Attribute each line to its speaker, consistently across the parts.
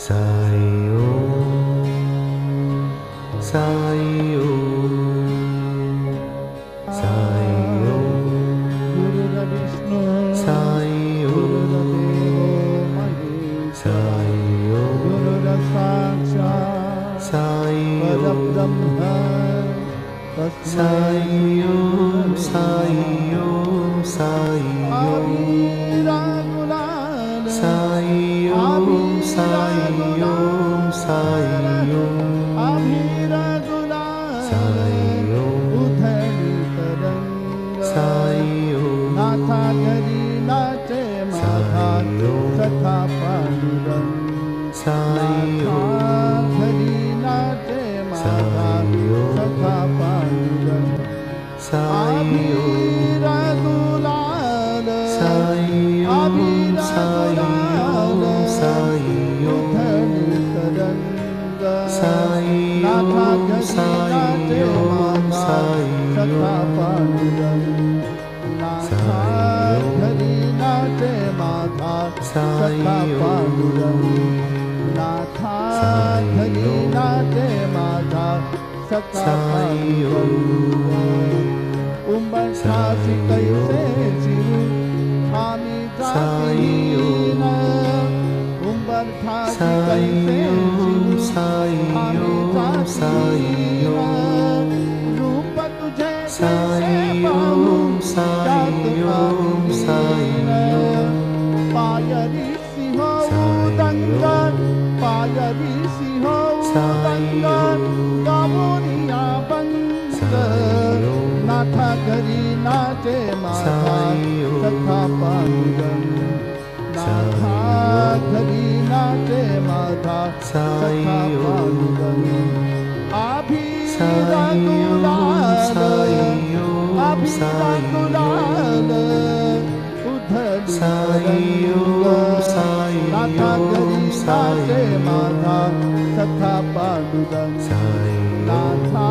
Speaker 1: Sai Om, Sai Om, Sai Om,
Speaker 2: Guru Vishnu,
Speaker 1: Sai
Speaker 2: Guru
Speaker 1: Om,
Speaker 2: Devo Maheshwara,
Speaker 1: Sai Om,
Speaker 2: Guru Sakshat,
Speaker 1: Sai Om,
Speaker 2: Parabrahma,
Speaker 1: Sai Om, Sai Om, Sai Om,
Speaker 2: Abhira Gulal,
Speaker 1: Sai Om, Sai Om, Sai Om,
Speaker 2: Abhira Gulal,
Speaker 1: Sai Om,
Speaker 2: Udhari Taranga,
Speaker 1: Sai Om,
Speaker 2: Natha Gari Nache Matha, Satha Pandurang,
Speaker 1: Sai Om,
Speaker 2: Gari Nache Matha, Satha Pandurang,
Speaker 1: Sai Om,
Speaker 2: Abhira Gulal,
Speaker 1: Sai Om, Sai Om, Sai Om,
Speaker 2: Udhari Taranga,
Speaker 1: Sai
Speaker 2: Natha
Speaker 1: Om,
Speaker 2: Gari
Speaker 1: Sai
Speaker 2: Nache
Speaker 1: Om,
Speaker 2: Matha,
Speaker 1: Sai
Speaker 2: Satha
Speaker 1: Om,
Speaker 2: Pandurang, Natha Gari Nache Matha,
Speaker 1: Sai
Speaker 2: Satha
Speaker 1: Om,
Speaker 2: Pandurang, Natha Gari Nache Matha, Satha
Speaker 1: Sai
Speaker 2: Pandurang, Umbar Shasi Kaise Shivu, Ami Jati Na, Umbar Shasi
Speaker 1: Sai
Speaker 2: Kaise
Speaker 1: Om,
Speaker 2: Shivu,
Speaker 1: Sai
Speaker 2: Ami
Speaker 1: Om, Sai
Speaker 2: Jati Na,
Speaker 1: Om,
Speaker 2: Rupa Tujhe
Speaker 1: Sai
Speaker 2: Kaise
Speaker 1: Om,
Speaker 2: Pahu,
Speaker 1: Sai Om, Sai Om,
Speaker 2: Payari Siho
Speaker 1: Sai
Speaker 2: Dangan, Payari Siho
Speaker 1: Sai
Speaker 2: Dangan,
Speaker 1: Om,
Speaker 2: Gavuniya
Speaker 1: Sai
Speaker 2: Bangan,
Speaker 1: Om,
Speaker 2: Natha Gari Nache Matha,
Speaker 1: Sai Om,
Speaker 2: Satha Pandurang, Natha Gari Nache Matha,
Speaker 1: Sai
Speaker 2: Satha
Speaker 1: Om,
Speaker 2: Pandurang, Abhira
Speaker 1: Sai Om,
Speaker 2: Gulal,
Speaker 1: Sai Om,
Speaker 2: Abhira
Speaker 1: Sai
Speaker 2: Gulal, Udhari
Speaker 1: Sai Om, Sai
Speaker 2: Natha Gari
Speaker 1: Om, Sai
Speaker 2: Nache
Speaker 1: Om,
Speaker 2: Matha, Satha Pandurang,
Speaker 1: Sai Om,
Speaker 2: Natha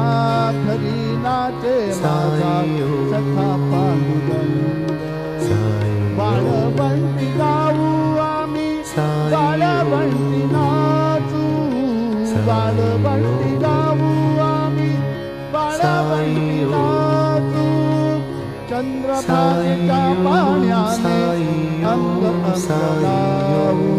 Speaker 2: Gari Nache Matha,
Speaker 1: Sai Om,
Speaker 2: Satha Pandurang,
Speaker 1: Sai Om,
Speaker 2: Balavanti Gavu Ami,
Speaker 1: Sai
Speaker 2: Balavanti Nachu, Balavanti Gavu Ami, Balavanti Nachu, Chandra Bhagya Panyane, Anga Angalavu,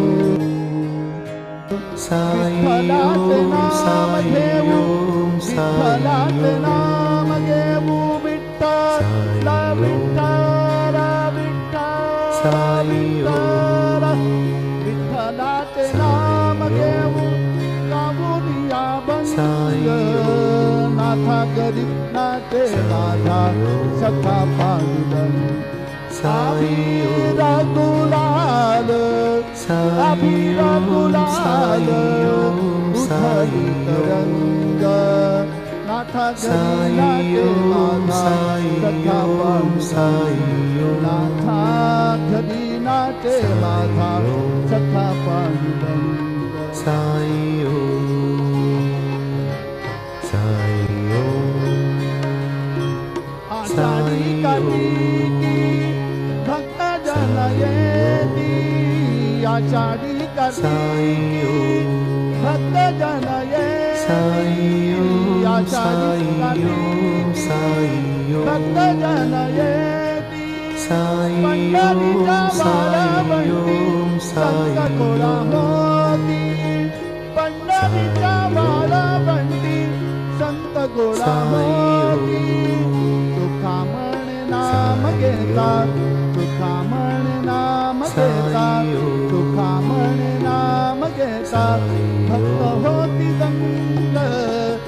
Speaker 1: Sai
Speaker 2: Vithalate
Speaker 1: Om,
Speaker 2: Nama
Speaker 1: Sai
Speaker 2: Devu,
Speaker 1: Om, Sai
Speaker 2: Vithalate
Speaker 1: Om,
Speaker 2: Nama Devu, Vittala, Vittala, Vittala,
Speaker 1: Sai
Speaker 2: Vittala, Vithalate Nama Devu, Gavuniya
Speaker 1: Sai
Speaker 2: Bangan, Natha Gari Nache Matha, Satha Pandurang,
Speaker 1: Sai Om,
Speaker 2: Abhira Gulal,
Speaker 1: Sai
Speaker 2: Abhira
Speaker 1: Om,
Speaker 2: Gulal,
Speaker 1: Sai Om, Sai
Speaker 2: Udhari
Speaker 1: Om,
Speaker 2: Taranga, Natha Gari
Speaker 1: Sai
Speaker 2: Nache
Speaker 1: Om,
Speaker 2: Matha,
Speaker 1: Sai
Speaker 2: Satha
Speaker 1: Om,
Speaker 2: Pandurang,
Speaker 1: Sai Om,
Speaker 2: Natha Gari Nache Matha, Satha Pandurang,
Speaker 1: Sai Om, Sai Om,
Speaker 2: Achari Kariki, Bhakta Janayeti, Achari
Speaker 1: Sai
Speaker 2: Kariki,
Speaker 1: Om,
Speaker 2: Bhakta Janayeti,
Speaker 1: Sai Om,
Speaker 2: Achari
Speaker 1: Sai Om,
Speaker 2: Kariki,
Speaker 1: Sai Om,
Speaker 2: Bhakta Janayeti,
Speaker 1: Sai
Speaker 2: Pandita
Speaker 1: Om, Sai Om,
Speaker 2: Balavanti,
Speaker 1: Sai
Speaker 2: Santa Kola
Speaker 1: Om,
Speaker 2: Moti, Pandita Balavanti, Santa Kola
Speaker 1: Sai
Speaker 2: Moti,
Speaker 1: Om,
Speaker 2: Tukhaman Naam Geta, Tukhaman Naam Geta, Tukhaman Naam Geta, Bhakta Hoti Ganga,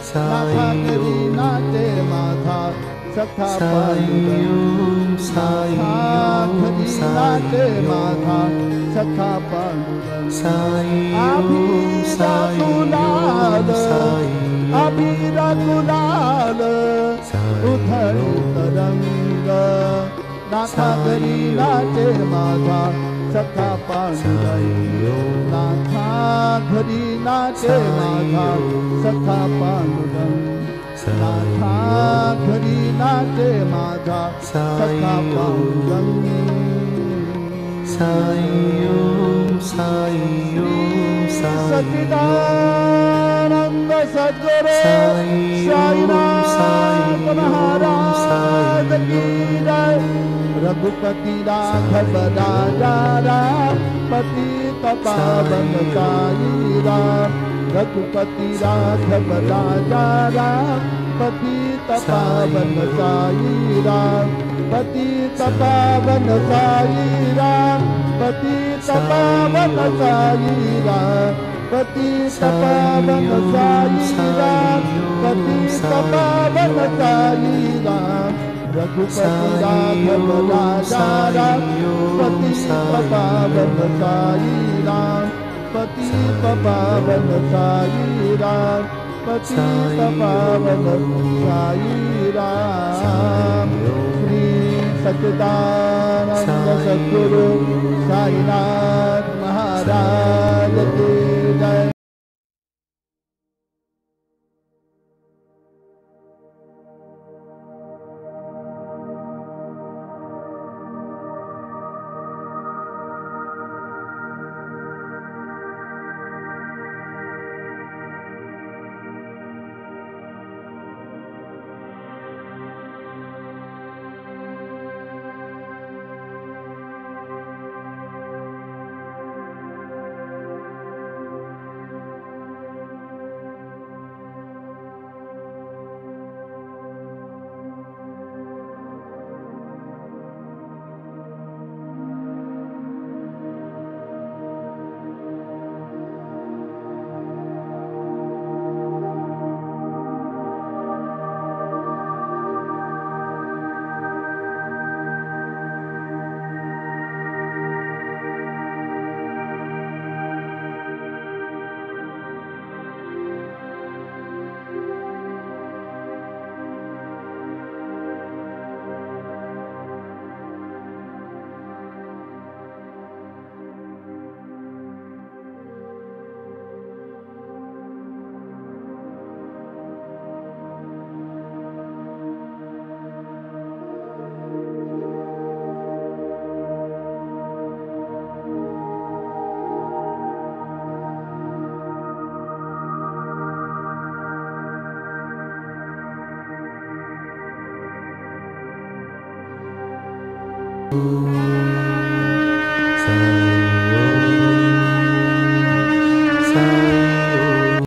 Speaker 2: Natha Gari Nache Matha, Satha
Speaker 1: Sai
Speaker 2: Pandurang,
Speaker 1: Om, Sai
Speaker 2: Natha
Speaker 1: Om,
Speaker 2: Gari
Speaker 1: Sai
Speaker 2: Nache
Speaker 1: Om,
Speaker 2: Matha, Satha Pandurang,
Speaker 1: Sai Om,
Speaker 2: Abhira
Speaker 1: Sai Om,
Speaker 2: Gulal,
Speaker 1: Sai Om,
Speaker 2: Abhira Gulal, Udhari Taranga, Natha Gari Nache Matha, Satha Pandurang, Natha Gari Nache Matha, Satha Pandurang, Natha Gari Nache Matha, Satha Pandurang,
Speaker 1: Sai Om, Sai Om,
Speaker 2: सच्चिदानंद सद्गुरु साईनाथ महाराज की जय। रघुपति राघव राजा राम पतित पावन साई राम। रघुपति राघव राजा राम पतित पावन साई राम। पतित पावन साई राम। पतित पावन साई राम। पतित पावन साई राम। पतित पावन साई राम। रघुपति राघव राजा राम पतित पावन साई राम। पतित पावन साई राम। पतित पावन साई राम। श्री सच्चिदानंद सद्गुरु साईनाथ महाराज की जय।
Speaker 1: Om